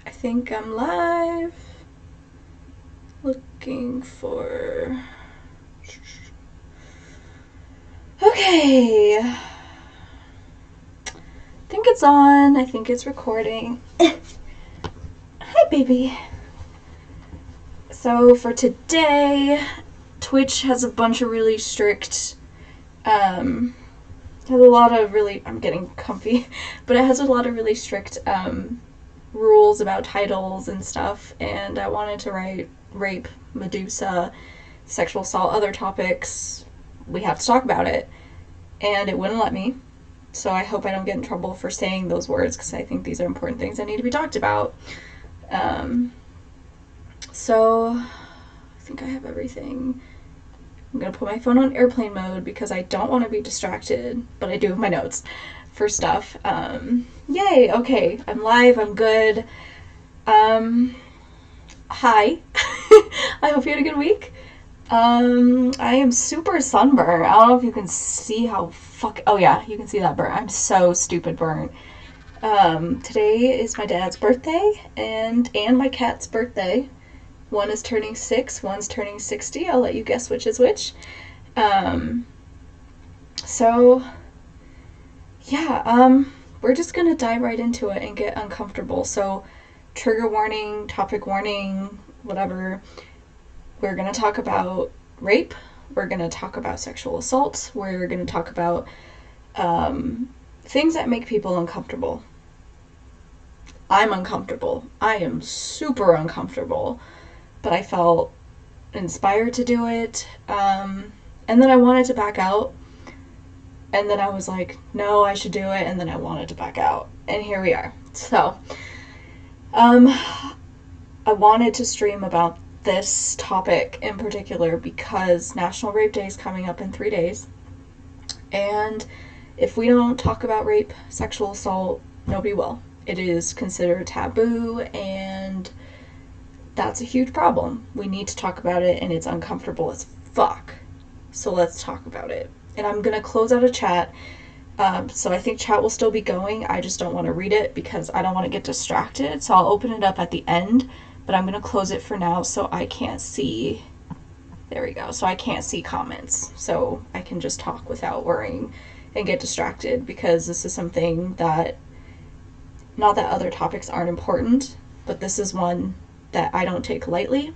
I think I'm live. Looking for. Okay. I think it's on. I think it's recording. Hi, baby. So for today, Twitch has a bunch of really strict. Has a lot of really. I'm getting comfy, but it has a lot of really strict rules about titles and stuff. And I wanted to write rape, Medusa, sexual assault, other topics. We have to talk about it, and it wouldn't let me. So I hope I don't get in trouble for saying those words because I think these are important things that need to be talked about. So I think I have everything. I'm going to put my phone on airplane mode because I don't want to be distracted, but I do have my notes for stuff. Yay, okay, I'm live, I'm good. Hi. I hope you had a good week. I am super sunburned. I don't know if you can see how oh yeah, you can see that burn. I'm so stupid burnt. Today is my dad's birthday and my cat's birthday. One is turning 6, one's turning 60. I'll let you guess which is which. So yeah, we're just gonna dive right into it and get uncomfortable. So trigger warning, topic warning, whatever. We're gonna talk about rape. We're gonna talk about sexual assault. We're gonna talk about things that make people uncomfortable. I'm uncomfortable. I am super uncomfortable, but I felt inspired to do it. And then I wanted to back out. And then I was like, no, I should do it. And then I wanted to back out. And here we are. So, I wanted to stream about this topic in particular because National Rape Day is coming up in 3 days. And if we don't talk about rape, sexual assault, nobody will. It is considered taboo, and that's a huge problem. We need to talk about it, and it's uncomfortable as fuck. So let's talk about it. And I'm going to close out a chat. So I think chat will still be going. I just don't want to read it because I don't want to get distracted. So I'll open it up at the end, but I'm going to close it for now so I can't see. There we go. So I can't see comments. So I can just talk without worrying and get distracted because this is something that, not that other topics aren't important, but this is one that I don't take lightly.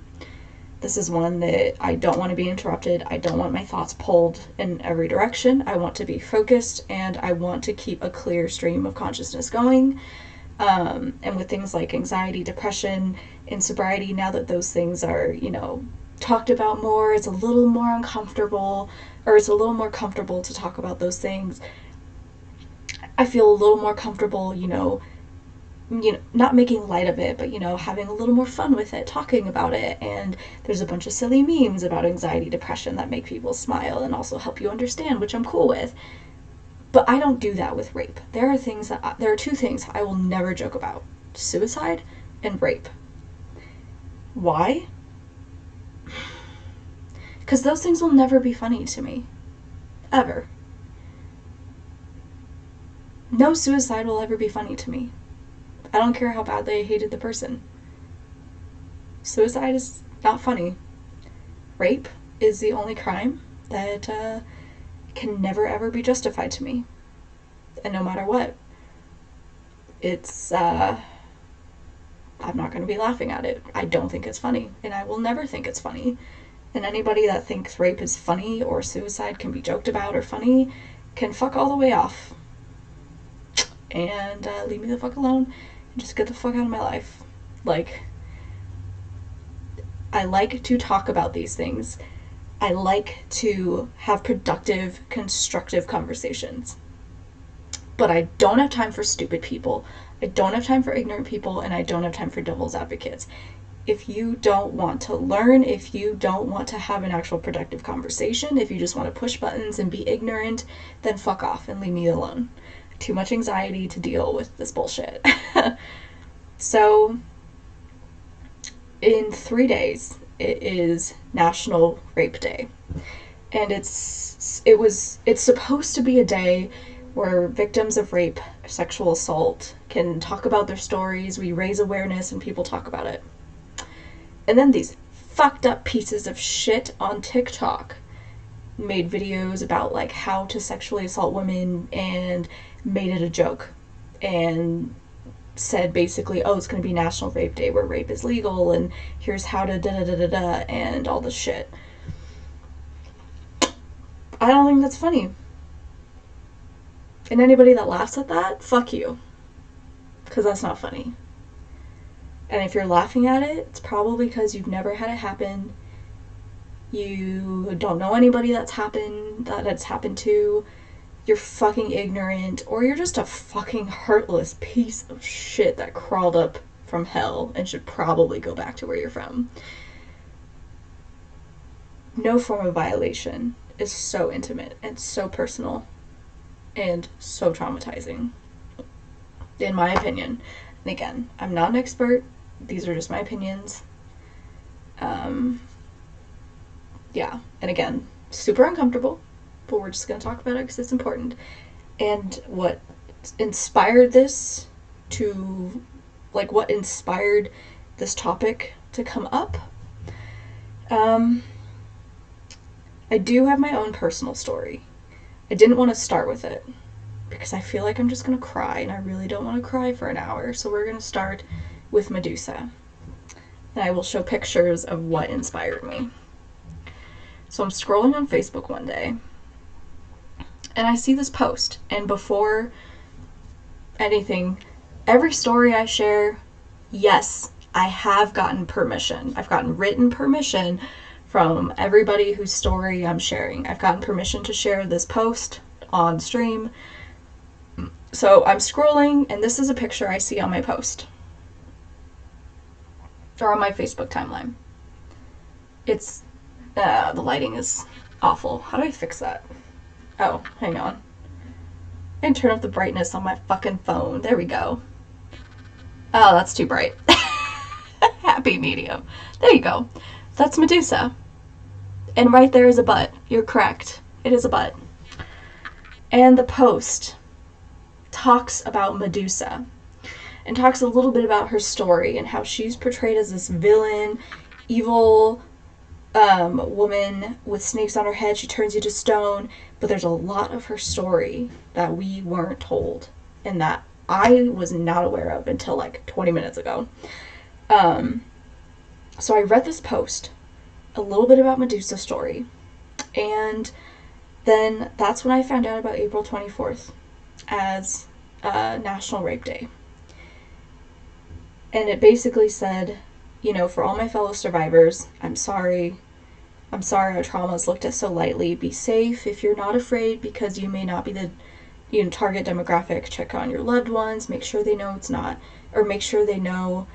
This is one that I don't want to be interrupted. I don't want my thoughts pulled in every direction. I want to be focused, and I want to keep a clear stream of consciousness going. And with things like anxiety, depression, and sobriety, now that those things are, talked about more, it's a little more uncomfortable, or it's a little more comfortable to talk about those things. I feel a little more comfortable, not making light of it, but, having a little more fun with it, talking about it. And there's a bunch of silly memes about anxiety, depression that make people smile and also help you understand, which I'm cool with. But I don't do that with rape. There are two things I will never joke about: suicide and rape. Why? Because those things will never be funny to me. Ever. No suicide will ever be funny to me. I don't care how badly I hated the person. Suicide is not funny. Rape is the only crime that can never ever be justified to me. And no matter what, it's, I'm not going to be laughing at it. I don't think it's funny, and I will never think it's funny. And anybody that thinks rape is funny or suicide can be joked about or funny can fuck all the way off. And leave me the fuck alone. Just get the fuck out of my life. I like to talk about these things. I like to have productive, constructive conversations. But I don't have time for stupid people. I don't have time for ignorant people, and I don't have time for devil's advocates. If you don't want to learn, if you don't want to have an actual productive conversation, if you just want to push buttons and be ignorant, then fuck off and leave me alone. Too much anxiety to deal with this bullshit. So, in 3 days, it is National Rape Day. And it's supposed to be a day where victims of rape sexual assault can talk about their stories, we raise awareness, and people talk about it. And then these fucked up pieces of shit on TikTok made videos about like how to sexually assault women and made it a joke and said basically, oh, it's going to be National Rape Day where rape is legal and here's how to da da da da da and all this shit. I don't think that's funny. And anybody that laughs at that, fuck you. Because that's not funny. And if you're laughing at it, it's probably because you've never had it happen. You don't know anybody that's happened to. You're fucking ignorant. Or you're just a fucking heartless piece of shit that crawled up from hell and should probably go back to where you're from. No form of violation is so intimate and so personal and so traumatizing, in my opinion. And again, I'm not an expert. These are just my opinions. Yeah. And again, super uncomfortable, but we're just going to talk about it because it's important. And what inspired this to, like, what inspired this topic to come up? I do have my own personal story. I didn't want to start with it because I feel like I'm just going to cry, and I really don't want to cry for an hour. So we're going to start with Medusa. And I will show pictures of what inspired me. So I'm scrolling on Facebook one day, and I see this post. And before anything, every story I share, yes, I have gotten permission. I've gotten written permission from everybody whose story I'm sharing. I've gotten permission to share this post on stream. So I'm scrolling, and this is a picture I see on my post. Or on my Facebook timeline. It's, the lighting is awful. How do I fix that? Oh, hang on. I can turn up the brightness on my fucking phone. There we go. Oh, that's too bright. Happy medium. There you go. That's Medusa. And right there is a butt. You're correct. It is a butt. And the post talks about Medusa and talks a little bit about her story and how she's portrayed as this villain, evil woman with snakes on her head. She turns you to stone. But there's a lot of her story that we weren't told and that I was not aware of until like 20 minutes ago. So I read this post, a little bit about Medusa's story, and then that's when I found out about April 24th as National Rape Day. And it basically said, you know, for all my fellow survivors, I'm sorry our trauma is looked at so lightly. Be safe if you're not afraid, because you may not be the target demographic. Check on your loved ones. Make sure they know it's not, or make sure they know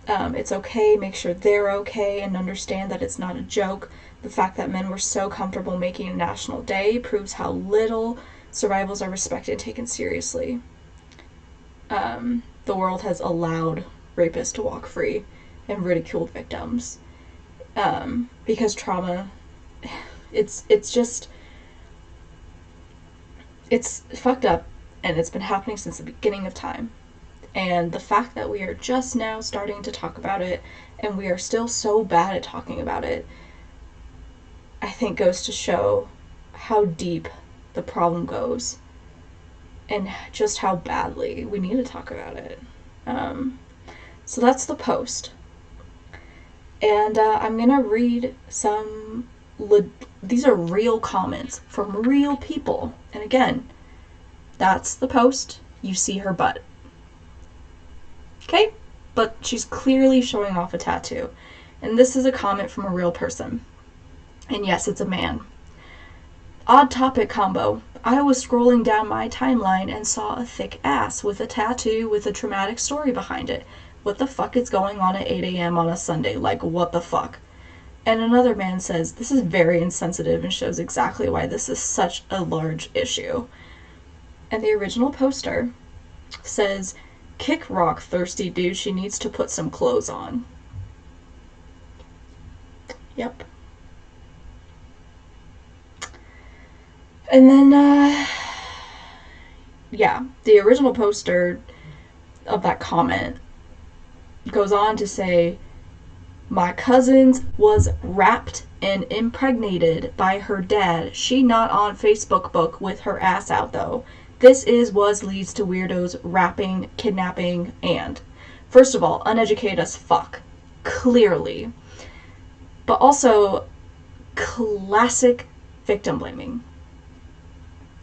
it's okay. Make sure they're okay and understand that it's not a joke. The fact that men were so comfortable making a national day proves how little survivals are respected and taken seriously. The world has allowed rapists to walk free and ridiculed victims. Because trauma, it's fucked up, and it's been happening since the beginning of time. And the fact that we are just now starting to talk about it, and we are still so bad at talking about it, I think goes to show how deep the problem goes, and just how badly we need to talk about it. So that's the post. And I'm going to read some, these are real comments from real people. And again, that's the post. You see her butt. Okay? But she's clearly showing off a tattoo. And this is a comment from a real person. And yes, it's a man. Odd topic combo. I was scrolling down my timeline and saw a thick ass with a tattoo with a traumatic story behind it. What the fuck is going on at 8 a.m. on a Sunday? Like, what the fuck? And another man says, this is very insensitive and shows exactly why this is such a large issue. And the original poster says, kick rock, thirsty dude, she needs to put some clothes on. Yep. And then, yeah, the original poster of that comment goes on to say, my cousin was raped and impregnated by her dad. She not on Facebook book with her ass out though. This is was leads to weirdos rapping, kidnapping, and first of all, uneducated as fuck. Clearly. But also classic victim blaming.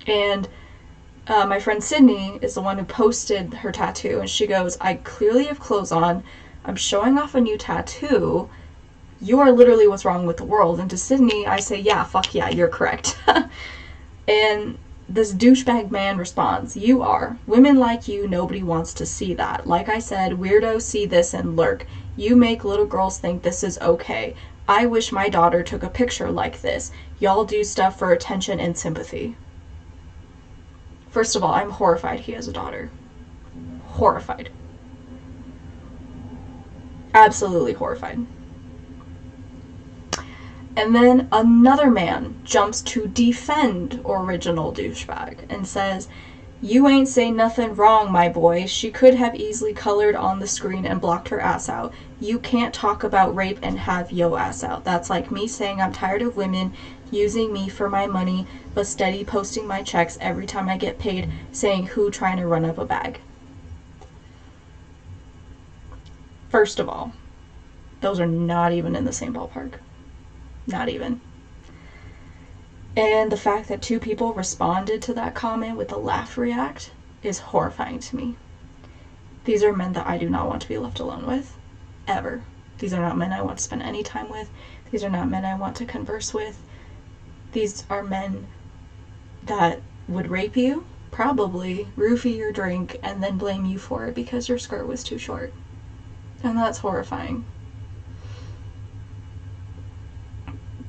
And my friend Sydney is the one who posted her tattoo, and she goes, I clearly have clothes on. I'm showing off a new tattoo. You are literally what's wrong with the world. And to Sydney, I say, yeah, fuck yeah, you're correct. And this douchebag man responds, you are. Women like you, nobody wants to see that. Like I said, weirdos see this and lurk. You make little girls think this is okay. I wish my daughter took a picture like this. Y'all do stuff for attention and sympathy. First of all, I'm horrified he has a daughter. Horrified. Absolutely horrified. And then another man jumps to defend original douchebag and says, you ain't say nothing wrong, my boy. She could have easily colored on the screen and blocked her ass out. You can't talk about rape and have yo ass out. That's like me saying I'm tired of women using me for my money, but steady posting my checks every time I get paid, saying who trying to run up a bag. First of all, those are not even in the same ballpark. Not even. And the fact that two people responded to that comment with a laugh react is horrifying to me. These are men that I do not want to be left alone with, ever. These are not men I want to spend any time with. These are not men I want to converse with. These are men that would rape you, probably roofie your drink, and then blame you for it because your skirt was too short. And that's horrifying.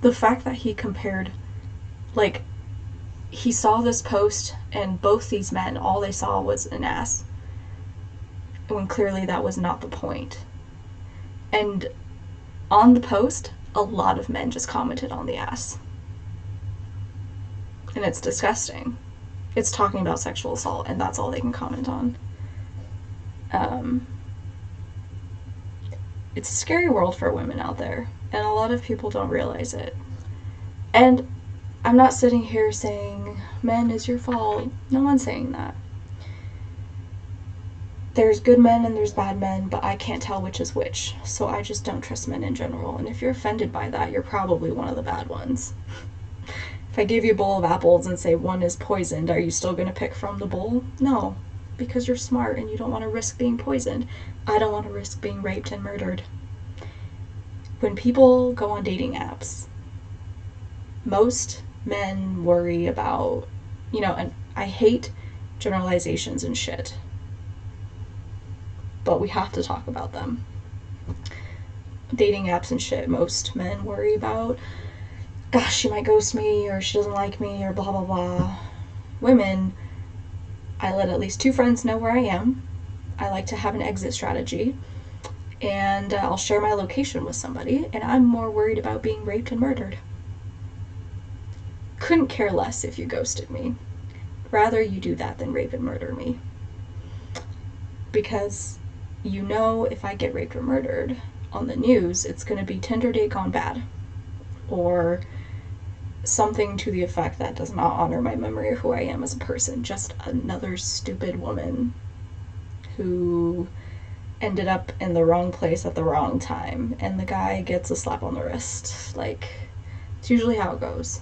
The fact that he compared, like, he saw this post and both these men, all they saw was an ass, when clearly that was not the point. And on the post, a lot of men just commented on the ass. And it's disgusting. It's talking about sexual assault, and that's all they can comment on. It's a scary world for women out there, and a lot of people don't realize it. And I'm not sitting here saying, men, it's your fault. No one's saying that. There's good men and there's bad men, but I can't tell which is which, so I just don't trust men in general. And if you're offended by that, you're probably one of the bad ones. If I give you a bowl of apples and say one is poisoned, are you still going to pick from the bowl? No, because you're smart and you don't want to risk being poisoned. I don't want to risk being raped and murdered. When people go on dating apps, most men worry about, and I hate generalizations and shit, but we have to talk about them. Dating apps and shit, most men worry about, gosh, she might ghost me, or she doesn't like me, or blah, blah, blah. Women, I let at least 2 friends know where I am. I like to have an exit strategy, and I'll share my location with somebody, and I'm more worried about being raped and murdered. Couldn't care less if you ghosted me. Rather you do that than rape and murder me. Because if I get raped or murdered on the news, it's going to be Tinder date gone bad. Or something to the effect that does not honor my memory of who I am as a person. Just another stupid woman who ended up in the wrong place at the wrong time. And the guy gets a slap on the wrist. Like, it's usually how it goes.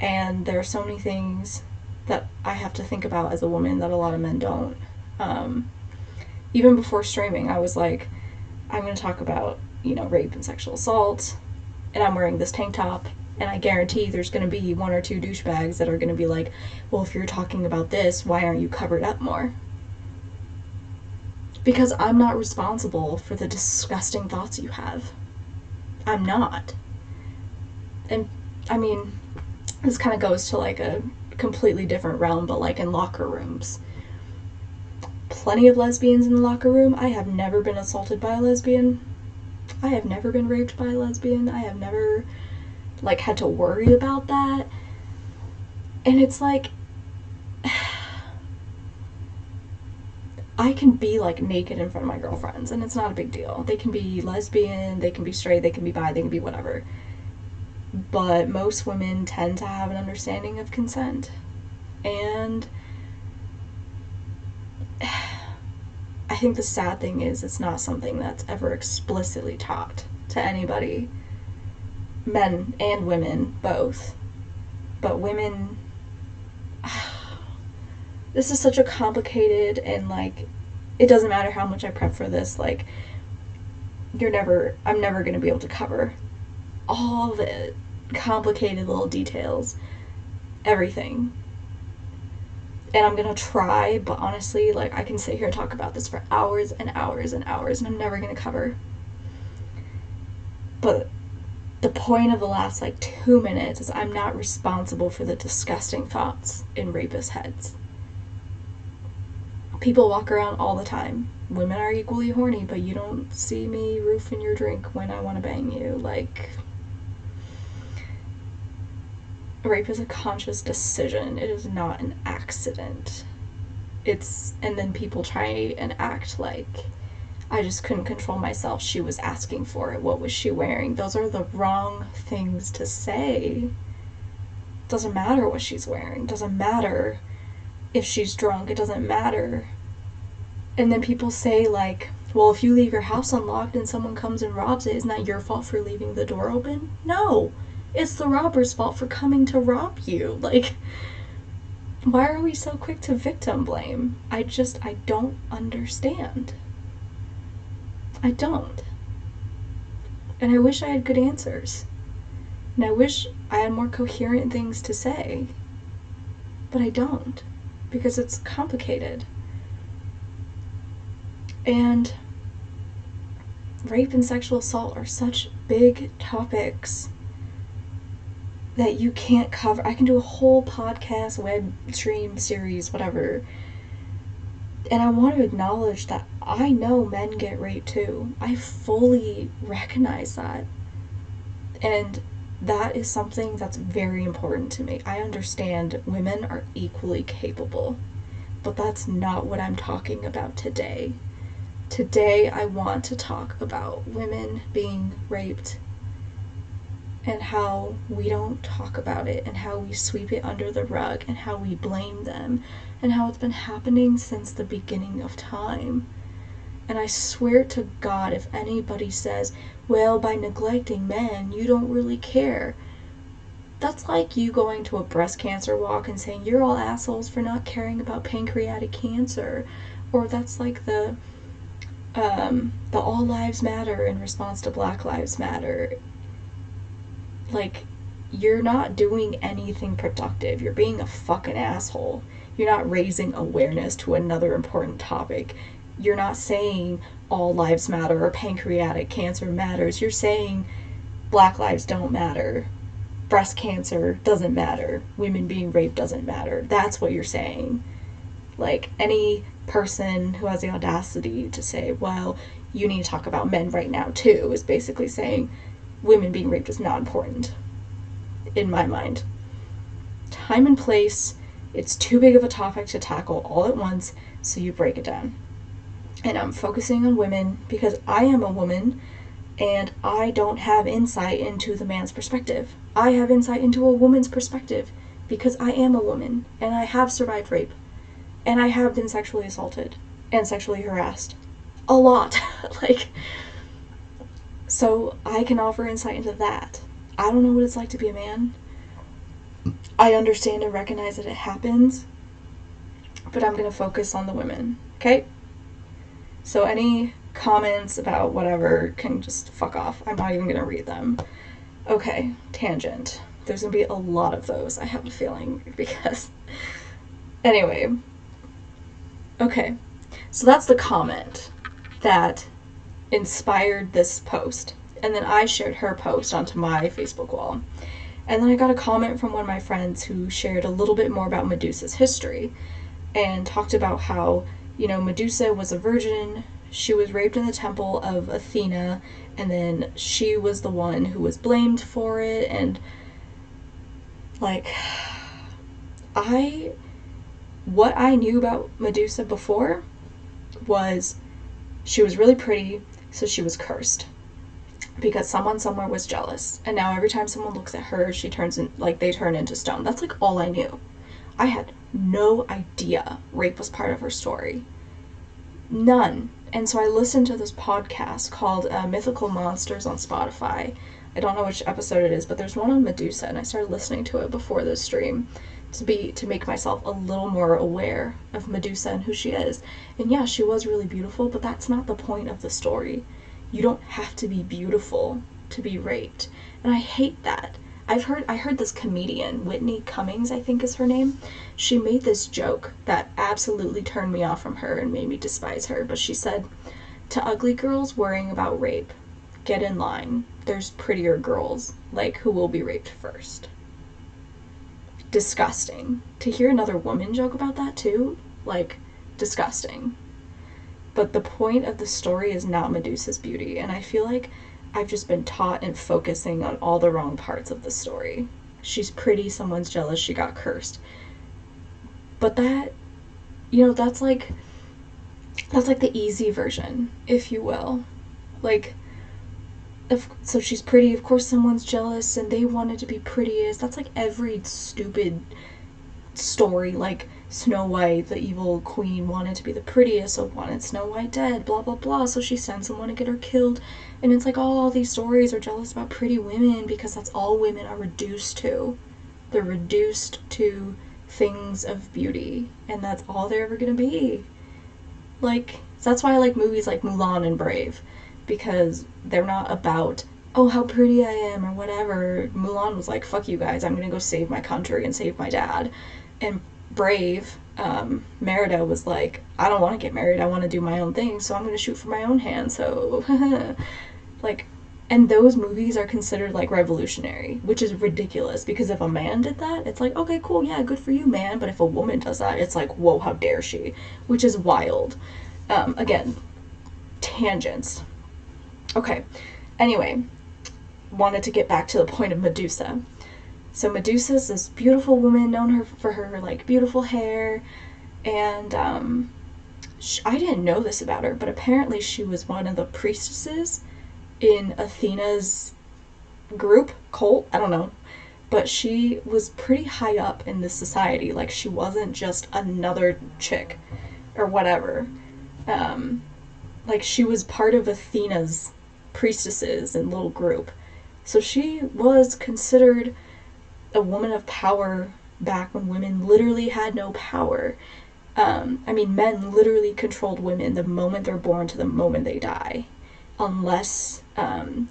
And there are so many things that I have to think about as a woman that a lot of men don't. Even before streaming, I was like, I'm going to talk about, rape and sexual assault, and I'm wearing this tank top, and I guarantee there's going to be 1 or 2 douchebags that are going to be like, well, if you're talking about this, why aren't you covered up more? Because I'm not responsible for the disgusting thoughts you have. I'm not. And, this kind of goes to like a completely different realm, but like in locker rooms. Plenty of lesbians in the locker room. I have never been assaulted by a lesbian. I have never been raped by a lesbian. I have never had to worry about that. And it's like, I can be like naked in front of my girlfriends and it's not a big deal. They can be lesbian, they can be straight, they can be bi, they can be whatever. But most women tend to have an understanding of consent. And I think the sad thing is it's not something that's ever explicitly taught to anybody, men and women both. But women, this is such a complicated, and like, it doesn't matter how much I prep for this, like, I'm never going to be able to cover all the complicated little details, everything. And I'm going to try, but honestly, like, I can sit here and talk about this for hours and hours and hours, and I'm never going to cover. But the point of the last, like, 2 minutes is I'm not responsible for the disgusting thoughts in rapists' heads. People walk around all the time. Women are equally horny, but you don't see me roofing your drink when I want to bang you. Like, rape is a conscious decision. It is not an accident. And then people try and act like, I just couldn't control myself. She was asking for it. What was she wearing? Those are the wrong things to say. Doesn't matter what she's wearing. Doesn't matter if she's drunk. It doesn't matter. And then people say, like, well, if you leave your house unlocked and someone comes and robs it, isn't that your fault for leaving the door open? No. It's the robber's fault for coming to rob you. Like, why are we so quick to victim blame? I don't understand. I don't. And I wish I had good answers. And I wish I had more coherent things to say. But I don't. Because it's complicated. And rape and sexual assault are such big topics that you can't cover. I can do a whole podcast, web stream series, whatever. And I want to acknowledge that I know men get raped too. I fully recognize that. And that is something that's very important to me. I understand women are equally capable. But that's not what I'm talking about today. Today I want to talk about women being raped and how we don't talk about it and how we sweep it under the rug and how we blame them and how it's been happening since the beginning of time. And I swear to God, if anybody says, well, by neglecting men, you don't really care. That's like you going to a breast cancer walk and saying, you're all assholes for not caring about pancreatic cancer. Or that's like the All Lives Matter in response to Black Lives Matter. Like, you're not doing anything productive. You're being a fucking asshole. You're not raising awareness to another important topic. You're not saying all lives matter or pancreatic cancer matters. You're saying Black lives don't matter. Breast cancer doesn't matter. Women being raped doesn't matter. That's what you're saying. Like, any person who has the audacity to say, well, you need to talk about men right now too, is basically saying women being raped is not important, in my mind. Time and place, it's too big of a topic to tackle all at once, so you break it down. And I'm focusing on women because I am a woman and I don't have insight into the man's perspective. I have insight into a woman's perspective because I am a woman and I have survived rape and I have been sexually assaulted and sexually harassed a lot. Like, so I can offer insight into that. I don't know what it's like to be a man. I understand and recognize that it happens, but I'm going to focus on the women, okay? So any comments about whatever can just fuck off. I'm not even going to read them. Okay, tangent. There's going to be a lot of those, I have a feeling, because... Anyway. Okay, so that's the comment that inspired this post. And then I shared her post onto my Facebook wall. And then I got a comment from one of my friends who shared a little bit more about Medusa's history and talked about how, you know, Medusa was a virgin. She was raped in the temple of Athena, and then she was the one who was blamed for it. And, like, what I knew about Medusa before was she was really pretty, so she was cursed because someone somewhere was jealous, and now every time someone looks at her, she turns in, like, they turn into stone. That's like all I knew. I had no idea rape was part of her story. None. And so I listened to this podcast called Mythical Monsters on Spotify. I don't know which episode it is, but there's one on Medusa, and I started listening to it before this stream to make myself a little more aware of Medusa and who she is. And yeah, she was really beautiful, but that's not the point of the story. You don't have to be beautiful to be raped. And I hate that. I heard this comedian, Whitney Cummings, I think is her name. She made this joke that absolutely turned me off from her and made me despise her. But she said, to ugly girls worrying about rape, get in line. There's prettier girls, like, who will be raped first. Disgusting. To hear another woman joke about that too, like, disgusting. But the point of the story is not Medusa's beauty, and I feel like I've just been taught and focusing on all the wrong parts of the story. She's pretty, someone's jealous, she got cursed. But that, that's like the easy version, if you will. Like, so she's pretty, of course someone's jealous, and they wanted to be prettiest. That's like every stupid story, like Snow White, the evil queen, wanted to be the prettiest, so wanted Snow White dead, blah blah blah, so she sends someone to get her killed. And it's like all these stories are jealous about pretty women because that's all women are reduced to. They're reduced to things of beauty, and that's all they're ever gonna be. Like, that's why I like movies like Mulan and Brave, because they're not about, oh, how pretty I am or whatever. Mulan was like, fuck you guys, I'm gonna go save my country and save my dad. And Brave, Merida was like, I don't want to get married, I want to do my own thing, so I'm going to shoot for my own hand, so like, and those movies are considered like revolutionary, which is ridiculous, because if a man did that, it's like, okay, cool, yeah, good for you, man. But if a woman does that, it's like, whoa, how dare she, which is wild. Again, tangents. Okay, anyway, wanted to get back to the point of Medusa. So Medusa's this beautiful woman, known for her like beautiful hair, and I didn't know this about her, but apparently she was one of the priestesses in Athena's cult, I don't know, but she was pretty high up in this society. Like, she wasn't just another chick or whatever. Like, she was part of Athena's priestesses and little group, so she was considered a woman of power back when women literally had no power. Men literally controlled women the moment they're born to the moment they die, unless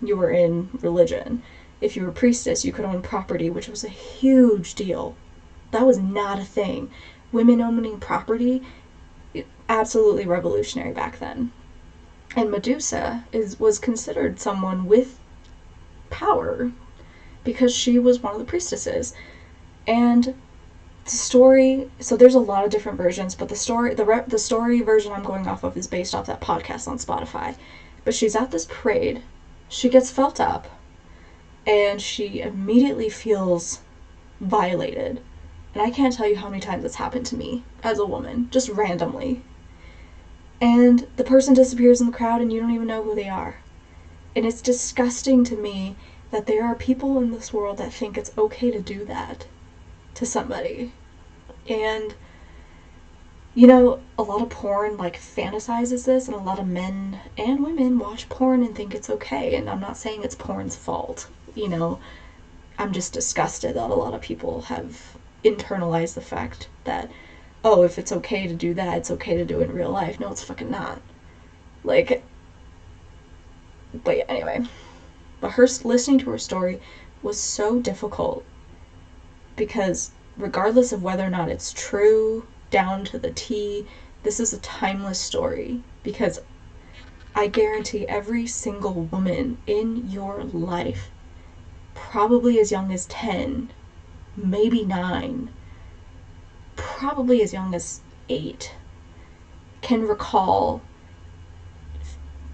you were in religion. If you were a priestess, you could own property, which was a huge deal. That was not a thing. Women owning property, absolutely revolutionary back then. And Medusa was considered someone with power, because she was one of the priestesses. And the story, so there's a lot of different versions, but the story version I'm going off of is based off that podcast on Spotify. But she's at this parade, she gets felt up, and she immediately feels violated. And I can't tell you how many times it's happened to me as a woman, just randomly. And the person disappears in the crowd and you don't even know who they are. And it's disgusting to me that there are people in this world that think it's okay to do that to somebody. And, a lot of porn, like, fantasizes this, and a lot of men and women watch porn and think it's okay. And I'm not saying it's porn's fault, I'm just disgusted that a lot of people have internalized the fact that, oh, if it's okay to do that, it's okay to do it in real life. No, it's fucking not. Like, but yeah, anyway. But listening to her story was so difficult, because regardless of whether or not it's true, down to the T, this is a timeless story, because I guarantee every single woman in your life, probably as young as 10, maybe 9, probably as young as 8, can recall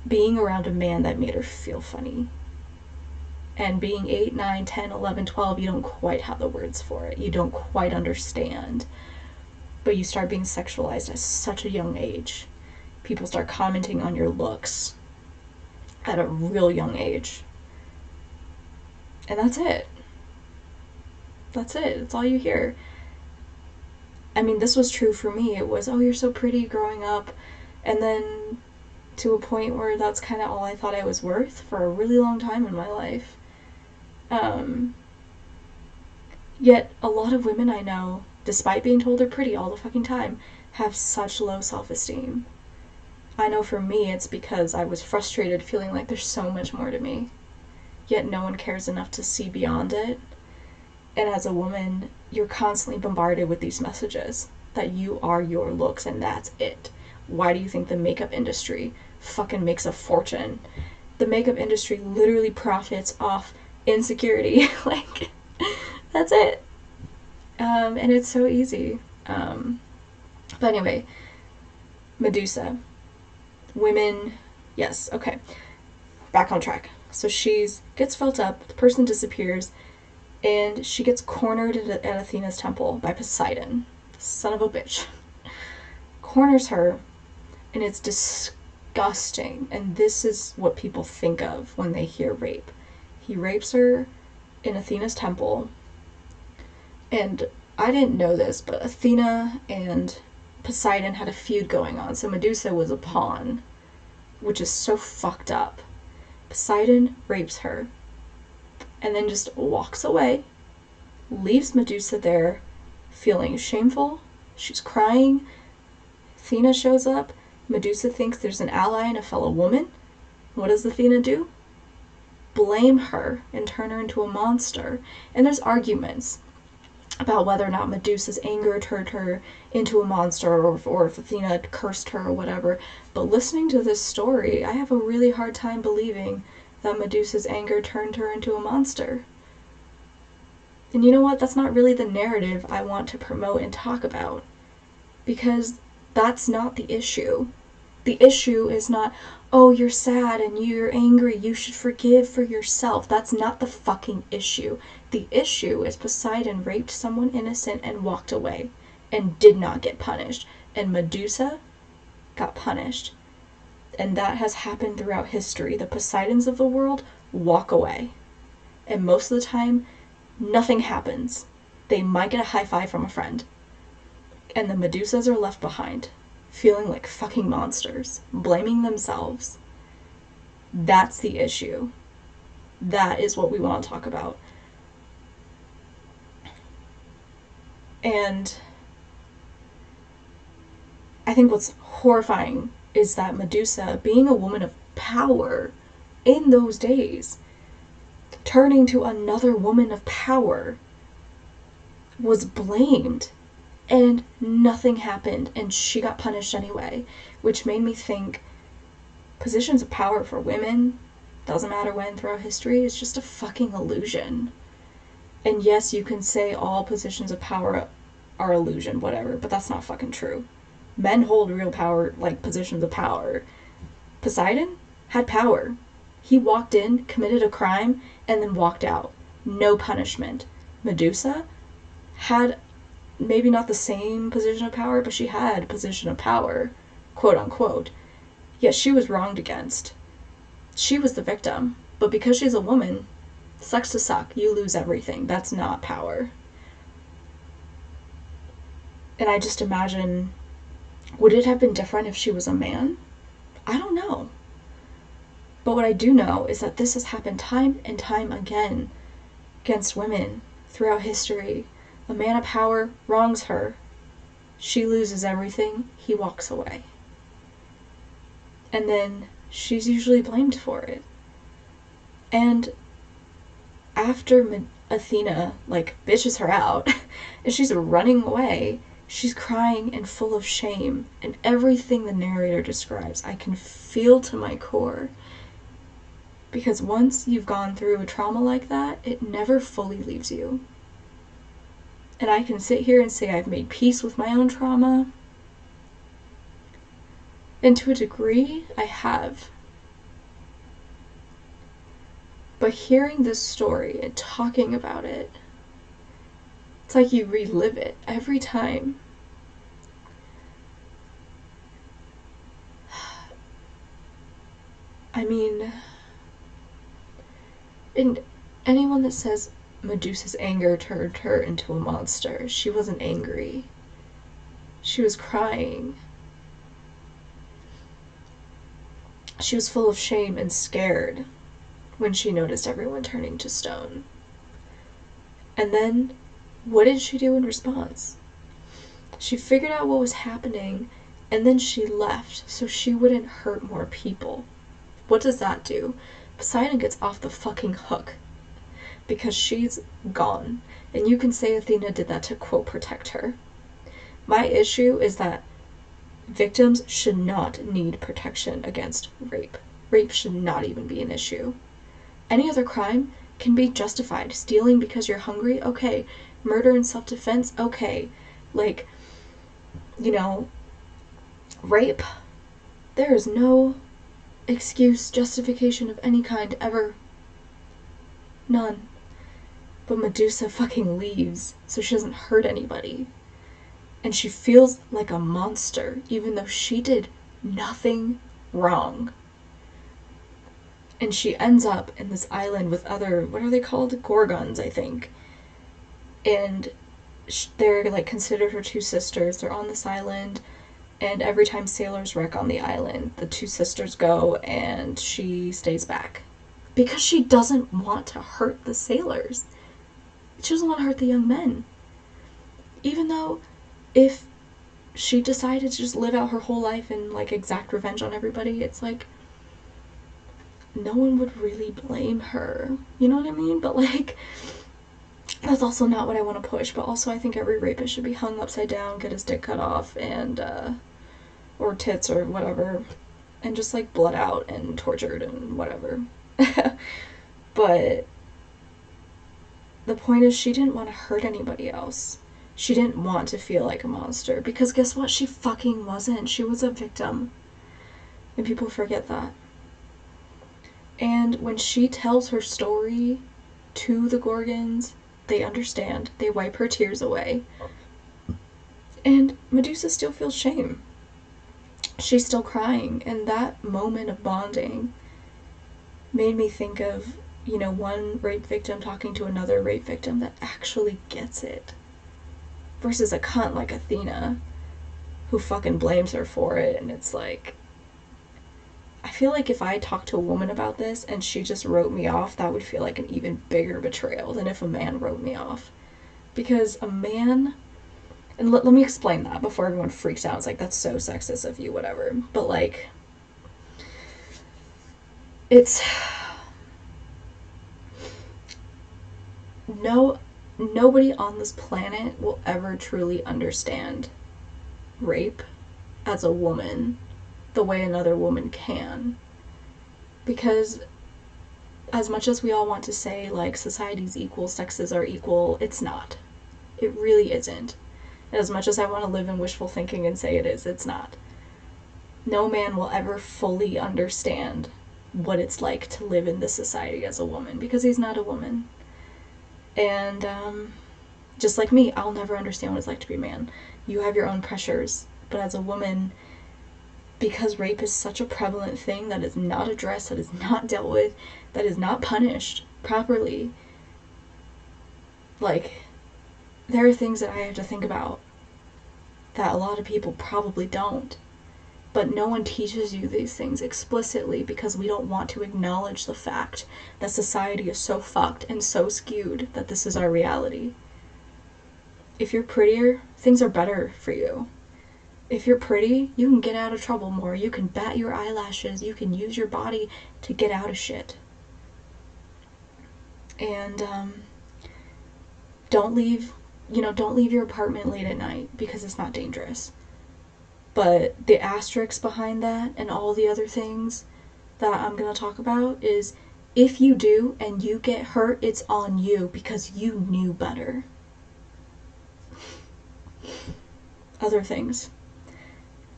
being around a man that made her feel funny. And being 8, 9, 10, 11, 12, you don't quite have the words for it. You don't quite understand. But you start being sexualized at such a young age. people start commenting on your looks at a real young age. And that's it. That's it. That's all you hear. I mean, this was true for me. It was, oh, you're so pretty growing up. And then to a point where that's kind of all I thought I was worth for a really long time in my life. Yet a lot of women I know, despite being told they're pretty all the fucking time, have such low self-esteem. I know for me it's because I was frustrated feeling like there's so much more to me, yet no one cares enough to see beyond it. And as a woman, you're constantly bombarded with these messages that you are your looks and that's it. Why do you think the makeup industry fucking makes a fortune? The makeup industry literally profits off insecurity. Like, that's it. And it's so easy. But anyway, Medusa. Women, yes, okay. Back on track. So she gets felt up, the person disappears, and she gets cornered at Athena's temple by Poseidon. Son of a bitch. Corners her, and it's disgusting. And this is what people think of when they hear rape. He rapes her in Athena's temple. And I didn't know this, but Athena and Poseidon had a feud going on. So Medusa was a pawn, which is so fucked up. Poseidon rapes her and then just walks away, leaves Medusa there feeling shameful. She's crying. Athena shows up. Medusa thinks there's an ally and a fellow woman. What does Athena do? Blame her and turn her into a monster. And there's arguments about whether or not Medusa's anger turned her into a monster or if Athena cursed her or whatever. But listening to this story, I have a really hard time believing that Medusa's anger turned her into a monster. And you know what? That's not really the narrative I want to promote and talk about. Because that's not the issue. The issue is not, oh, you're sad and you're angry, you should forgive for yourself. That's not the fucking issue. The issue is Poseidon raped someone innocent and walked away and did not get punished. And Medusa got punished. And that has happened throughout history. The Poseidons of the world walk away. And most of the time, nothing happens. They might get a high five from a friend. And the Medusas are left behind, feeling like fucking monsters, blaming themselves. That's the issue. That is what we want to talk about. And I think what's horrifying is that Medusa, being a woman of power in those days, turning to another woman of power, was blamed and nothing happened and she got punished anyway, which made me think positions of power for women, doesn't matter when throughout history, is just a fucking illusion. And yes, you can say all positions of power are illusion, whatever, but that's not fucking true. Men hold real power, like positions of power. Poseidon had power. He walked in, committed a crime, and then walked out. No punishment. Medusa had maybe not the same position of power, but she had a position of power, quote unquote. Yet she was wronged against. She was the victim. But because she's a woman, sucks to suck. You lose everything. That's not power. And I just imagine, would it have been different if she was a man? I don't know. But what I do know is that this has happened time and time again against women throughout history. A man of power wrongs her. She loses everything. He walks away. And then she's usually blamed for it. And after Athena, bitches her out, and she's running away, she's crying and full of shame. And everything the narrator describes, I can feel to my core. Because once you've gone through a trauma like that, it never fully leaves you. And I can sit here and say I've made peace with my own trauma. And to a degree, I have. But hearing this story and talking about it, it's like you relive it every time. I mean, and anyone that says Medusa's anger turned her into a monster, she wasn't angry. She was crying. She was full of shame and scared when she noticed everyone turning to stone. And then, what did she do in response? She figured out what was happening, and then she left so she wouldn't hurt more people. What does that do? Poseidon gets off the fucking hook because she's gone. And you can say Athena did that to, quote, protect her. My issue is that victims should not need protection against rape. Rape should not even be an issue. Any other crime can be justified. Stealing because you're hungry? Okay. Murder in self-defense? Okay. Like, you know, rape, there is no excuse, justification of any kind ever. None. But Medusa fucking leaves so she doesn't hurt anybody. And she feels like a monster, even though she did nothing wrong. And she ends up in this island with other, what are they called? Gorgons, I think. And they're like considered her two sisters. They're on this island, and every time sailors wreck on the island, the two sisters go and she stays back. Because she doesn't want to hurt the sailors. She doesn't want to hurt the young men. Even though if she decided to just live out her whole life and like exact revenge on everybody, it's like no one would really blame her. You know what I mean? But like, that's also not what I want to push. But also I think every rapist should be hung upside down, get his dick cut off, and or tits or whatever, and just like bled out and tortured and whatever. But the point is, she didn't want to hurt anybody else. She didn't want to feel like a monster, because guess what? She fucking wasn't. She was a victim. And people forget that. And when she tells her story to the Gorgons, they understand. They wipe her tears away. And Medusa still feels shame. She's still crying. And that moment of bonding made me think of, you know, one rape victim talking to another rape victim that actually gets it. Versus a cunt like Athena, who fucking blames her for it. And it's like, I feel like if I talked to a woman about this and she just wrote me off, that would feel like an even bigger betrayal than if a man wrote me off. Because a man, and let me explain that before everyone freaks out. It's like, that's so sexist of you, whatever. But like, it's, nobody on this planet will ever truly understand rape as a woman the way another woman can. Because as much as we all want to say, like, society's equal, sexes are equal, it's not. It really isn't. And as much as I want to live in wishful thinking and say it is, it's not. No man will ever fully understand what it's like to live in this society as a woman, because he's not a woman. And just like me, I'll never understand what it's like to be a man. You have your own pressures, but as a woman, because rape is such a prevalent thing that is not addressed, that is not dealt with, that is not punished properly, like, there are things that I have to think about that a lot of people probably don't. But no one teaches you these things explicitly because we don't want to acknowledge the fact that society is so fucked and so skewed that this is our reality. If you're prettier, things are better for you. If you're pretty, you can get out of trouble more. You can bat your eyelashes. You can use your body to get out of shit. And don't leave your apartment late at night because it's not dangerous. But the asterisk behind that and all the other things that I'm going to talk about is, if you do and you get hurt, it's on you because you knew better. Other things.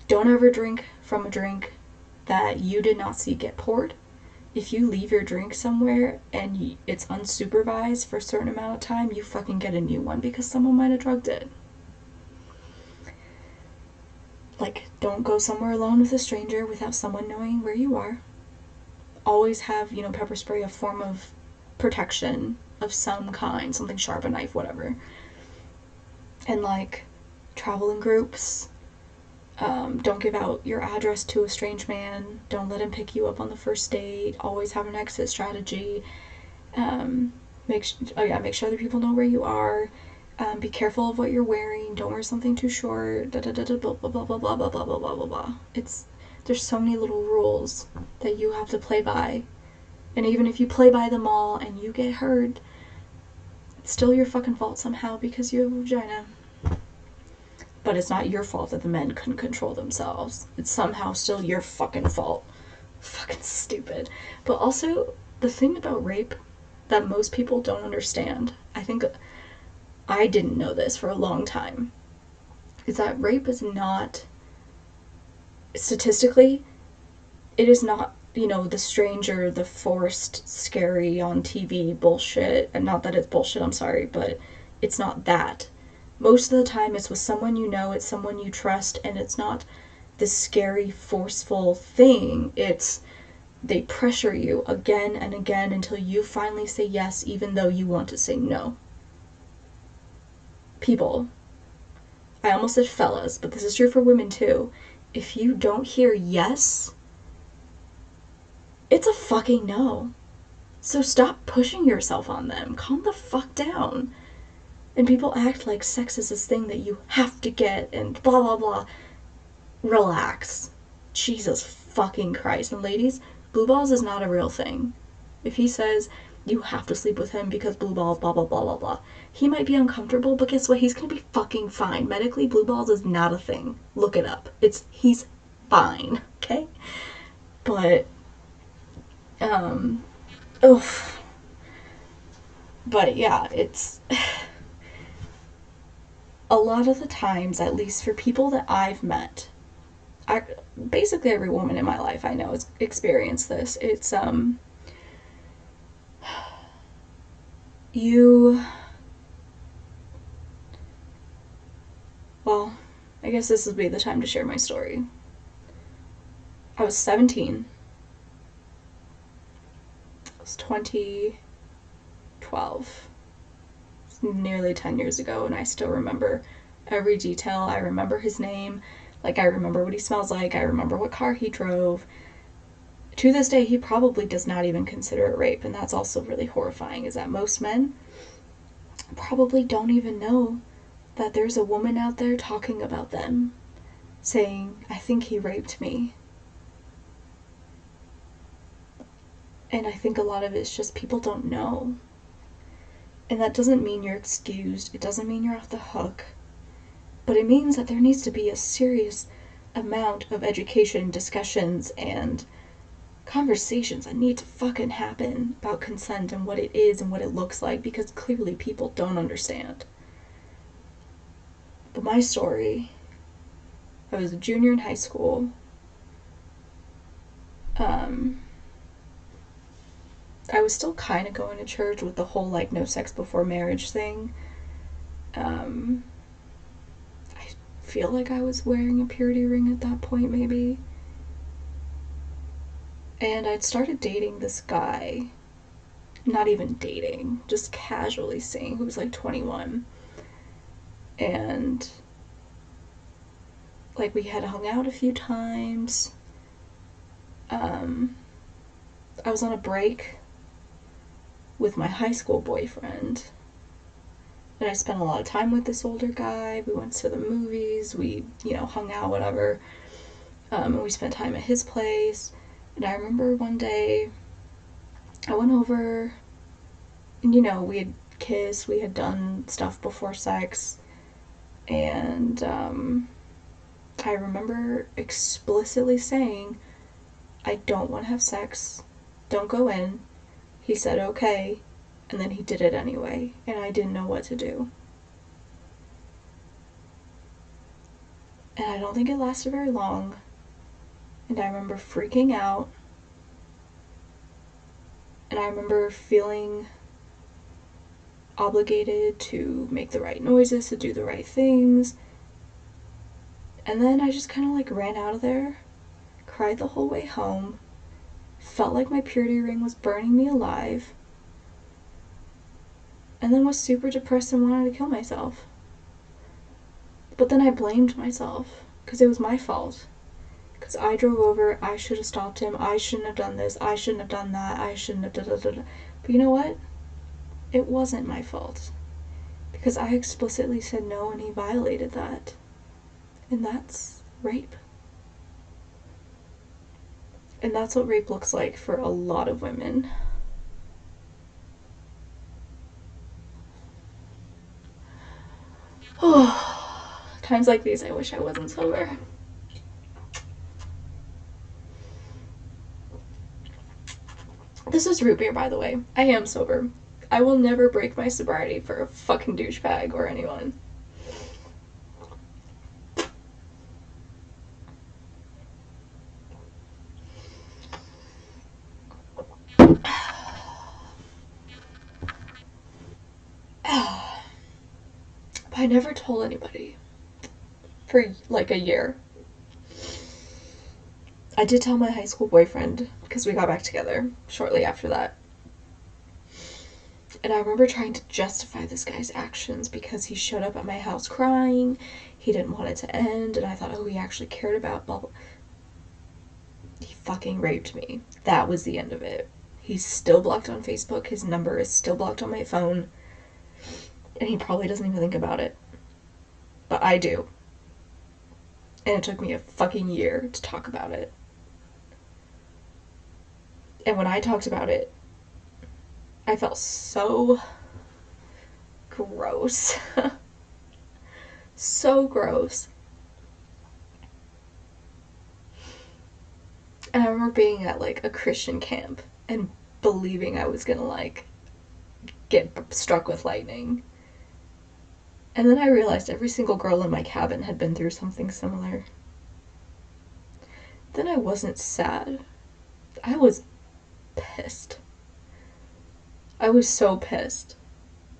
Don't ever drink from a drink that you did not see get poured. If you leave your drink somewhere and it's unsupervised for a certain amount of time, you fucking get a new one because someone might have drugged it. Like, don't go somewhere alone with a stranger without someone knowing where you are. always have, pepper spray, a form of protection of some kind, something sharp, a knife, whatever. And like, travel in groups. Don't give out your address to a strange man. Don't let him pick you up on the first date. Always have an exit strategy. Make sure other people know where you are. Be careful of what you're wearing. Don't wear something too short. Da da da da blah blah blah blah blah blah blah blah blah blah. There's so many little rules that you have to play by, and even if you play by them all and you get hurt, it's still your fucking fault somehow because you have a vagina. But it's not your fault that the men couldn't control themselves. It's somehow still your fucking fault. Fucking stupid. But also, the thing about rape that most people don't understand, I think I didn't know this for a long time, is that rape is not, statistically, it is not, the stranger, the forced, scary on TV bullshit. And not that it's bullshit, I'm sorry, but it's not that. Most of the time it's with someone you know, it's someone you trust, and it's not this scary, forceful thing. It's they pressure you again and again until you finally say yes, even though you want to say no. People, I almost said fellas, but this is true for women too. If you don't hear yes, it's a fucking no. So stop pushing yourself on them. Calm the fuck down. And people act like sex is this thing that you have to get and blah blah blah. Relax. Jesus fucking Christ. And ladies, blue balls is not a real thing. If he says you have to sleep with him because blue balls blah blah blah blah blah, he might be uncomfortable, but guess what? He's gonna be fucking fine. Medically, blue balls is not a thing. Look it up. He's fine. Okay? But but yeah, it's a lot of the times, at least for people that I've met, basically every woman in my life I know has experienced this. It's well, I guess this would be the time to share my story. I was 17. It was 2012. Nearly 10 years ago, and I still remember every detail. I remember his name, like I remember what he smells like, I remember what car he drove. To this day, he probably does not even consider it rape, and that's also really horrifying, is that most men probably don't even know that there's a woman out there talking about them, saying, I think he raped me. And I think a lot of it's just people don't know. And that doesn't mean you're excused. It doesn't mean you're off the hook. But it means that there needs to be a serious amount of education, discussions, and conversations that need to fucking happen about consent and what it is and what it looks like, because clearly people don't understand. But my story, I was a junior in high school. I was still kind of going to church with the whole, like, no sex before marriage thing. I feel like I was wearing a purity ring at that point, maybe. And I'd started dating this guy. Not even dating, just casually seeing, who was like 21. And, like, we had hung out a few times. I was on a break with my high school boyfriend, and I spent a lot of time with this older guy. We went to the movies, we, hung out, whatever, and we spent time at his place. And I remember one day I went over, and we had kissed, we had done stuff before sex, and I remember explicitly saying, I don't want to have sex, don't go in. He said okay, and then he did it anyway, and I didn't know what to do. And I don't think it lasted very long, and I remember freaking out, and I remember feeling obligated to make the right noises, to do the right things, and then I just kind of ran out of there, cried the whole way home, felt like my purity ring was burning me alive, and then was super depressed and wanted to kill myself. But then I blamed myself, because it was my fault. Because I drove over, I should have stopped him, I shouldn't have done this, I shouldn't have done that, I shouldn't have da-da-da-da. But you know what? It wasn't my fault. Because I explicitly said no and he violated that. And that's rape. And that's what rape looks like for a lot of women. Times like these, I wish I wasn't sober. This is root beer, by the way. I am sober. I will never break my sobriety for a fucking douchebag or anyone. I never told anybody for like a year. I did tell my high school boyfriend because we got back together shortly after that. And I remember trying to justify this guy's actions because he showed up at my house crying. He didn't want it to end. And I thought, oh, he actually cared about blah, blah. He fucking raped me. That was the end of it. He's still blocked on Facebook. His number is still blocked on my phone. And he probably doesn't even think about it. But I do. And it took me a fucking year to talk about it. And when I talked about it, I felt so gross. So gross. And I remember being at like a Christian camp and believing I was gonna like get struck with lightning. And then I realized every single girl in my cabin had been through something similar. Then I wasn't sad. I was pissed. I was so pissed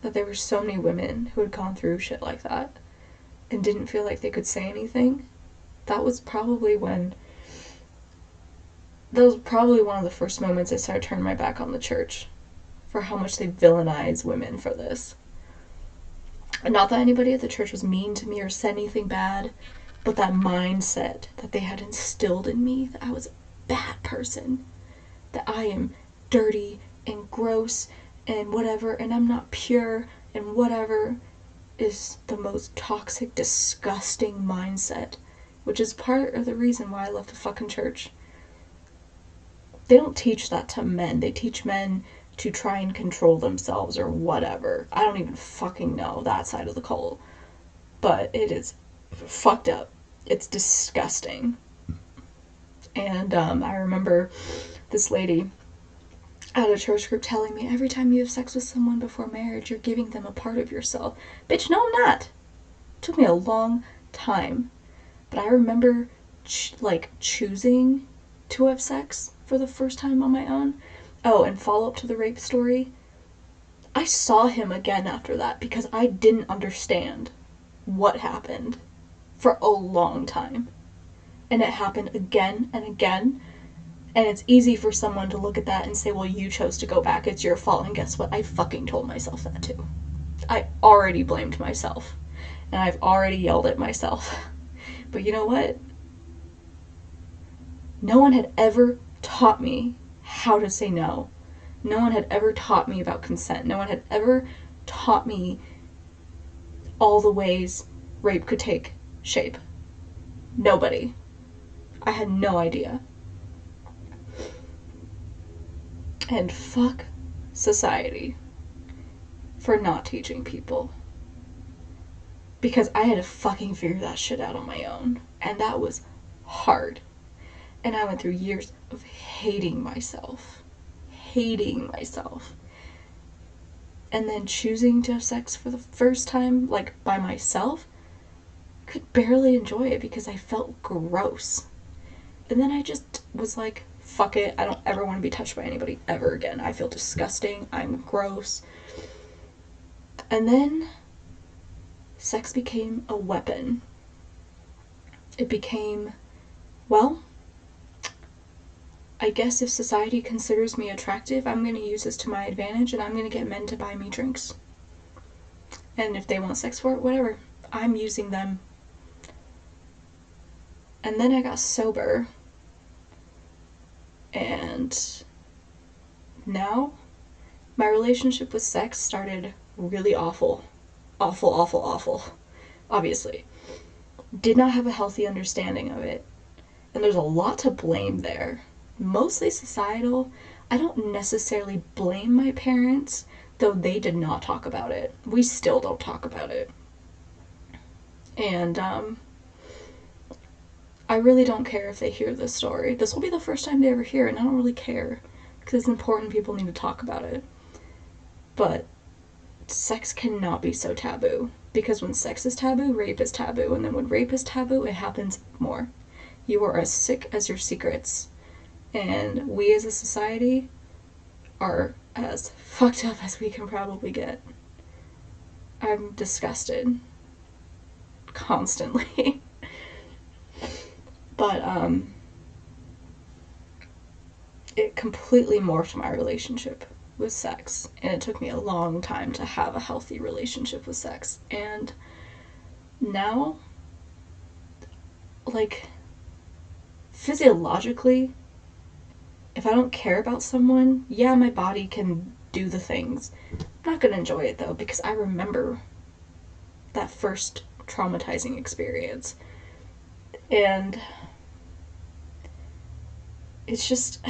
that there were so many women who had gone through shit like that and didn't feel like they could say anything. That was probably one of the first moments I started turning my back on the church for how much they villainize women for this. And not that anybody at the church was mean to me or said anything bad, but that mindset that they had instilled in me that I was a bad person, that I am dirty and gross and whatever, and I'm not pure and whatever, is the most toxic, disgusting mindset, which is part of the reason why I left the fucking church. They don't teach that to men. They teach men to try and control themselves or whatever. I don't even fucking know that side of the cult. But it is fucked up. It's disgusting. And I remember this lady at a church group telling me, every time you have sex with someone before marriage, you're giving them a part of yourself. Bitch, no, I'm not. It took me a long time. But I remember choosing to have sex for the first time on my own. Oh, and follow up to the rape story. I saw him again after that because I didn't understand what happened for a long time. And it happened again and again. And it's easy for someone to look at that and say, well, you chose to go back. It's your fault. And guess what? I fucking told myself that too. I already blamed myself. And I've already yelled at myself. But you know what? No one had ever taught me how to say no. No one had ever taught me about consent. No one had ever taught me all the ways rape could take shape. Nobody. I had no idea. And fuck society for not teaching people. Because I had to fucking figure that shit out on my own. And that was hard. And I went through years of hating myself. And then choosing to have sex for the first time, like by myself, could barely enjoy it because I felt gross. And then I just was like, fuck it, I don't ever want to be touched by anybody ever again. I feel disgusting, I'm gross. And then sex became a weapon. It became, well, I guess if society considers me attractive, I'm going to use this to my advantage and I'm going to get men to buy me drinks. And if they want sex for it, whatever. I'm using them. And then I got sober. And now my relationship with sex started really awful. Awful, awful, awful. Obviously. Did not have a healthy understanding of it. And there's a lot to blame there. Mostly societal. I don't necessarily blame my parents, though they did not talk about it. We still don't talk about it. And I really don't care if they hear this story. This will be the first time they ever hear it, and I don't really care, because it's important. People need to talk about it. But sex cannot be so taboo, because when sex is taboo, rape is taboo, and then when rape is taboo, it happens more. You are as sick as your secrets. And we as a society are as fucked up as we can probably get. I'm disgusted. Constantly. But, it completely morphed my relationship with sex. And it took me a long time to have a healthy relationship with sex. And now, like, physiologically, if I don't care about someone, yeah, my body can do the things. I'm not gonna enjoy it though, because I remember that first traumatizing experience. And it's just,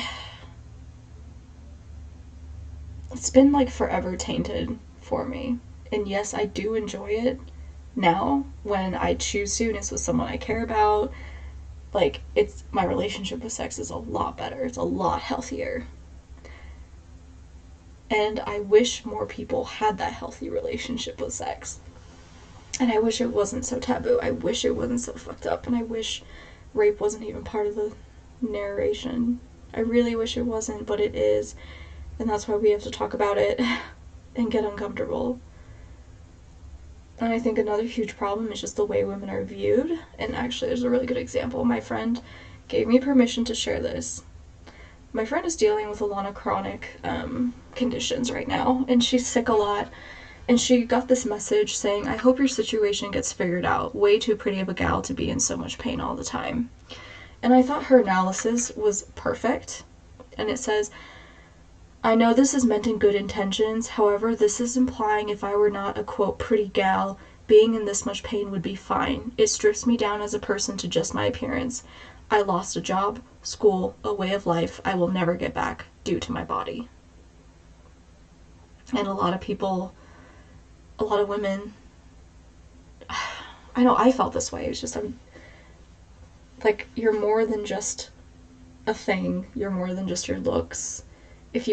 it's been like forever tainted for me. And yes, I do enjoy it now when I choose to and it's with someone I care about. Like, it's, my relationship with sex is a lot better. It's a lot healthier. And I wish more people had that healthy relationship with sex. And I wish it wasn't so taboo. I wish it wasn't so fucked up. And I wish rape wasn't even part of the narration. I really wish it wasn't, but it is. And that's why we have to talk about it and get uncomfortable. And I think another huge problem is just the way women are viewed. And actually, there's a really good example. My friend gave me permission to share this. My friend is dealing with a lot of chronic conditions right now, and she's sick a lot. And she got this message saying, I hope your situation gets figured out. Way too pretty of a gal to be in so much pain all the time. And I thought her analysis was perfect. And it says, I know this is meant in good intentions, however, this is implying if I were not a, quote, pretty gal, being in this much pain would be fine. It strips me down as a person to just my appearance. I lost a job, school, a way of life I will never get back due to my body. And a lot of people, a lot of women, I know I felt this way. It's just, like, you're more than just a thing. You're more than just your looks. If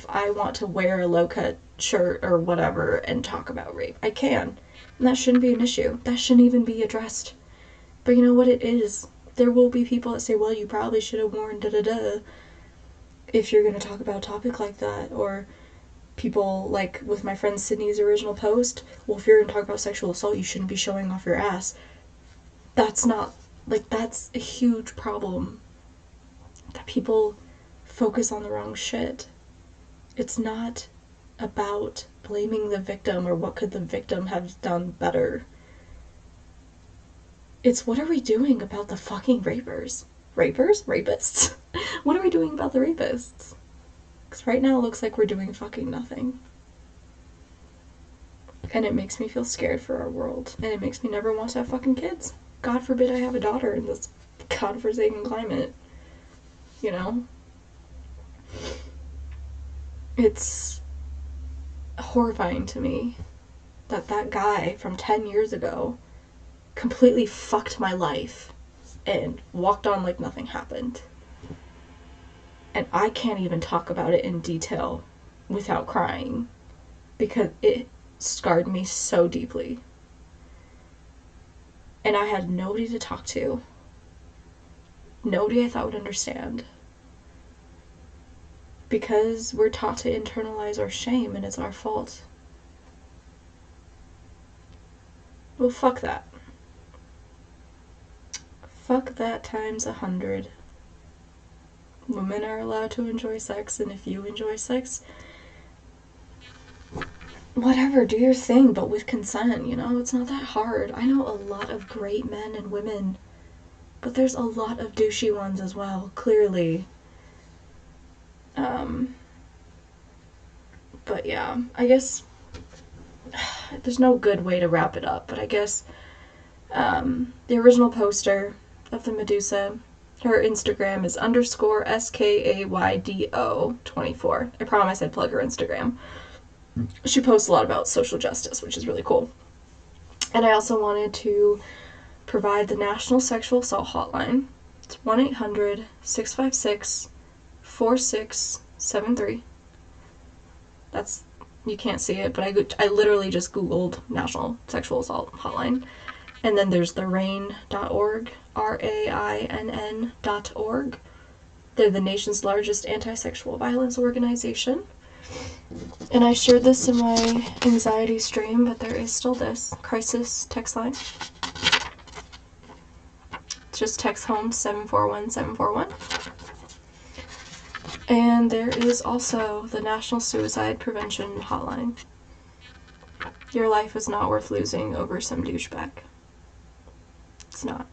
I want to wear a low-cut shirt or whatever and talk about rape, I can. And that shouldn't be an issue. That shouldn't even be addressed. But you know what it is? There will be people that say, well, you probably should have worn da-da-da if you're going to talk about a topic like that. Or people, like with my friend Sydney's original post, well, if you're going to talk about sexual assault, you shouldn't be showing off your ass. That's not, like, that's a huge problem. That people focus on the wrong shit. It's not about blaming the victim or what could the victim have done better. It's what are we doing about the fucking rapers? Rapists? What are we doing about the rapists? Because right now it looks like we're doing fucking nothing. And it makes me feel scared for our world. And it makes me never want to have fucking kids. God forbid I have a daughter in this godforsaken climate. You know? It's horrifying to me that that guy from 10 years ago completely fucked my life and walked on like nothing happened. And I can't even talk about it in detail without crying because it scarred me so deeply. And I had nobody to talk to. Nobody I thought would understand. Because we're taught to internalize our shame and it's our fault. Well, fuck that. Fuck that times 100. women are allowed to enjoy sex, and if you enjoy sex, whatever, do your thing, but with consent, you know? It's not that hard. I know a lot of great men and women, but there's a lot of douchey ones as well, clearly. But yeah, I guess there's no good way to wrap it up, but I guess the original poster of the Medusa, her Instagram is _SKAYDO24. I promise I'd plug her Instagram. She posts a lot about social justice, which is really cool. And I also wanted to provide the National Sexual Assault Hotline. It's 1-800-656-4673. That's, you can't see it, but I literally just Googled National Sexual Assault Hotline. And then there's the RAINN.org, RAINN.org. They're the nation's largest anti-sexual violence organization. And I shared this in my anxiety stream, but there is still this crisis text line. Just text home 741-741. And there is also the National Suicide Prevention Hotline. Your life is not worth losing over some douchebag. It's not.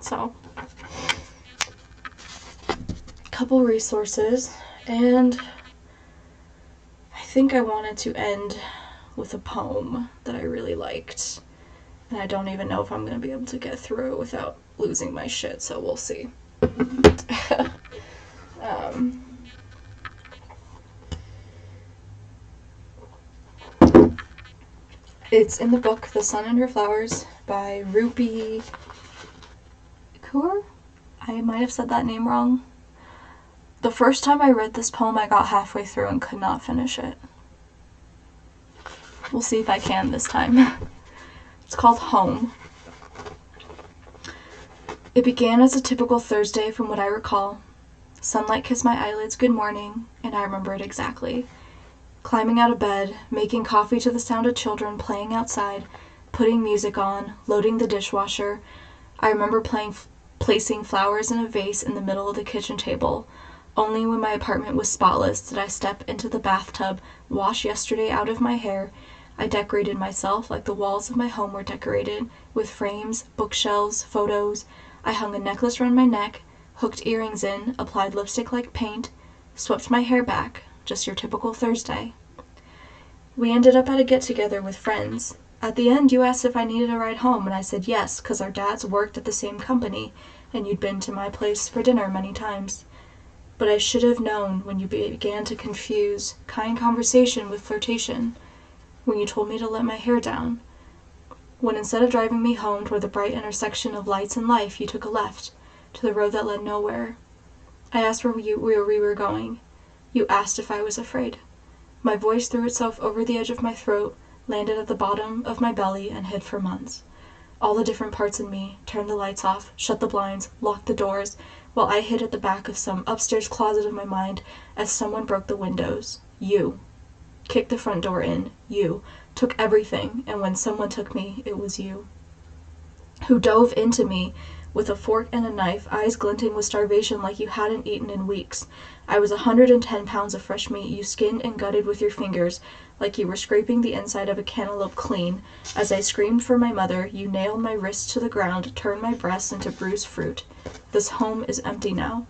So, couple resources, and I think I wanted to end with a poem that I really liked. And I don't even know if I'm going to be able to get through it without losing my shit, so we'll see. It's in the book The Sun and Her Flowers by Rupi Kaur? I might have said that name wrong. The first time I read this poem, I got halfway through and could not finish it. We'll see if I can this time. It's called Home. It began as a typical Thursday from what I recall. Sunlight kissed my eyelids good morning, and I remember it exactly. Climbing out of bed, making coffee to the sound of children playing outside, putting music on, loading the dishwasher. I remember placing flowers in a vase in the middle of the kitchen table. Only when my apartment was spotless did I step into the bathtub, wash yesterday out of my hair. I decorated myself like the walls of my home were decorated, with frames, bookshelves, photos. I hung a necklace around my neck, hooked earrings in, applied lipstick like paint, swept my hair back. Just your typical Thursday. We ended up at a get-together with friends. At the end, you asked if I needed a ride home, and I said yes, because our dads worked at the same company, and you'd been to my place for dinner many times. But I should have known when you began to confuse kind conversation with flirtation, when you told me to let my hair down, when instead of driving me home toward the bright intersection of lights and life, you took a left, to the road that led nowhere. I asked where we were going. You asked if I was afraid. My voice threw itself over the edge of my throat, landed at the bottom of my belly, and hid for months. All the different parts in me turned the lights off, shut the blinds, locked the doors, while I hid at the back of some upstairs closet of my mind as someone broke the windows. You. Kicked the front door in. You. Took everything, and when someone took me, it was you. Who dove into me with a fork and a knife, eyes glinting with starvation like you hadn't eaten in weeks. I was 110 pounds of fresh meat you skinned and gutted with your fingers like you were scraping the inside of a cantaloupe clean. As I screamed for my mother, you nailed my wrists to the ground, turned my breasts into bruised fruit. This home is empty now.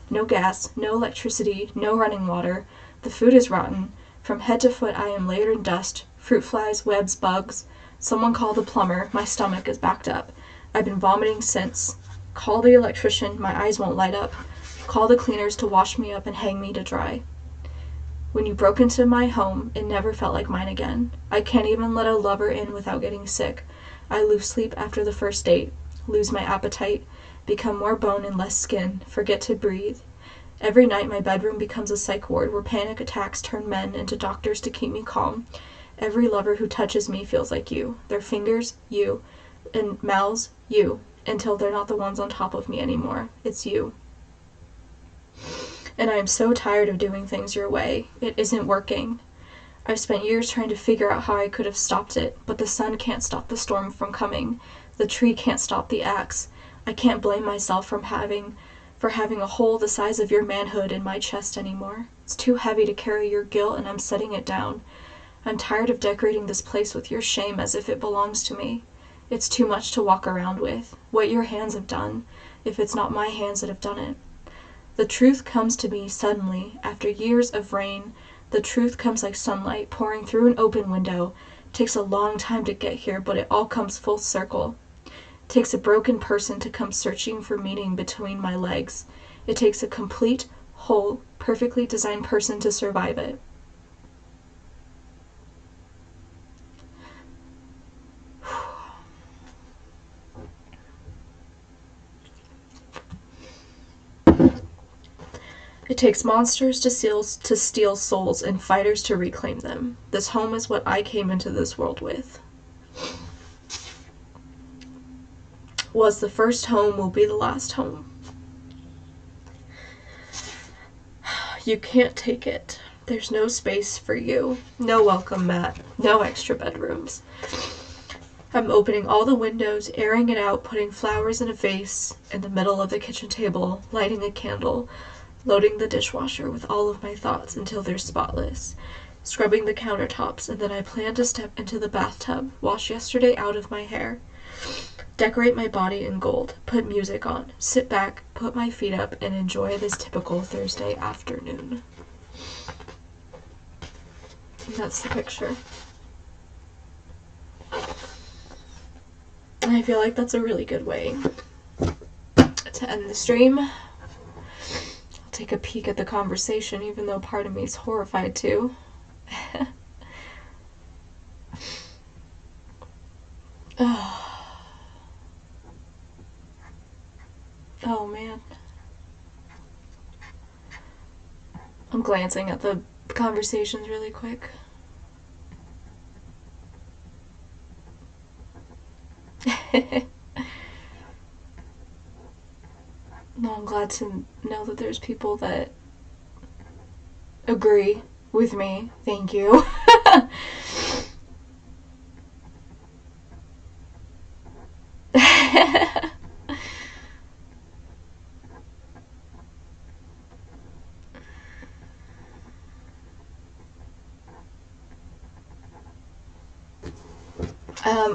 No gas, no electricity, no running water. The food is rotten. From head to foot I am layered in dust, fruit flies, webs, bugs. Someone call the plumber. My stomach is backed up. I've been vomiting since. Call the electrician. My eyes won't light up. Call the cleaners to wash me up and hang me to dry. When you broke into my home, it never felt like mine again. I can't even let a lover in without getting sick. I lose sleep after the first date, lose my appetite, become more bone and less skin, forget to breathe. Every night my bedroom becomes a psych ward where panic attacks turn men into doctors to keep me calm. Every lover who touches me feels like you. Their fingers, you. And mouths, you. Until they're not the ones on top of me anymore. It's you. And I am so tired of doing things your way. It isn't working. I've spent years trying to figure out how I could have stopped it, but the sun can't stop the storm from coming. The tree can't stop the axe. I can't blame myself for having for having a hole the size of your manhood in my chest anymore. It's too heavy to carry your guilt, and I'm setting it down. I'm tired of decorating this place with your shame as if it belongs to me. It's too much to walk around with. What your hands have done, if it's not my hands that have done it. The truth comes to me suddenly, after years of rain. The truth comes like sunlight pouring through an open window. It takes a long time to get here, but it all comes full circle. It takes a broken person to come searching for meaning between my legs. It takes a complete, whole, perfectly designed person to survive it. It takes monsters to steal souls and fighters to reclaim them. This home is what I came into this world with. Was the first home, will be the last home. You can't take it. There's no space for you. No welcome mat. No extra bedrooms. I'm opening all the windows, airing it out, putting flowers in a vase in the middle of the kitchen table, lighting a candle, loading the dishwasher with all of my thoughts until they're spotless, scrubbing the countertops, and then I plan to step into the bathtub, wash yesterday out of my hair, decorate my body in gold, put music on, sit back, put my feet up, and enjoy this typical Thursday afternoon. And that's the picture. And I feel like that's a really good way to end the stream. I'll take a peek at the conversation, even though part of me is horrified too. Oh man. I'm glancing at the conversations really quick. No, I'm glad to know that there's people that agree with me. Thank you.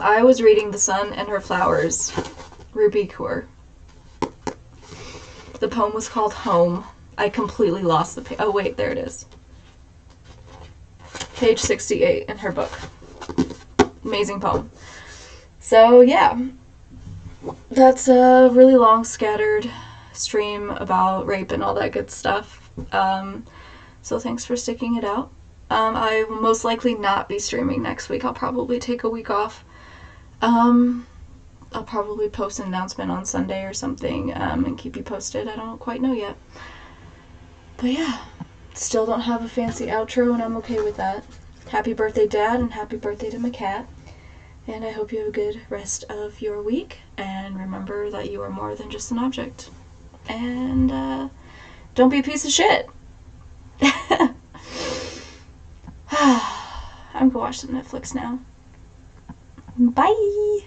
I was reading The Sun and Her Flowers, Ruby Kaur. The poem was called Home. I completely lost the page. Oh wait, there it is. Page 68 in her book. Amazing poem. So yeah, that's a really long scattered stream about rape and all that good stuff. So thanks for sticking it out. I will most likely not be streaming next week. I'll probably take a week off. I'll probably post an announcement on Sunday or something, and keep you posted. I don't quite know yet. But yeah, still don't have a fancy outro, and I'm okay with that. Happy birthday, Dad, and happy birthday to my cat. And I hope you have a good rest of your week, and remember that you are more than just an object. And, don't be a piece of shit. I'm gonna watch some Netflix now. Bye!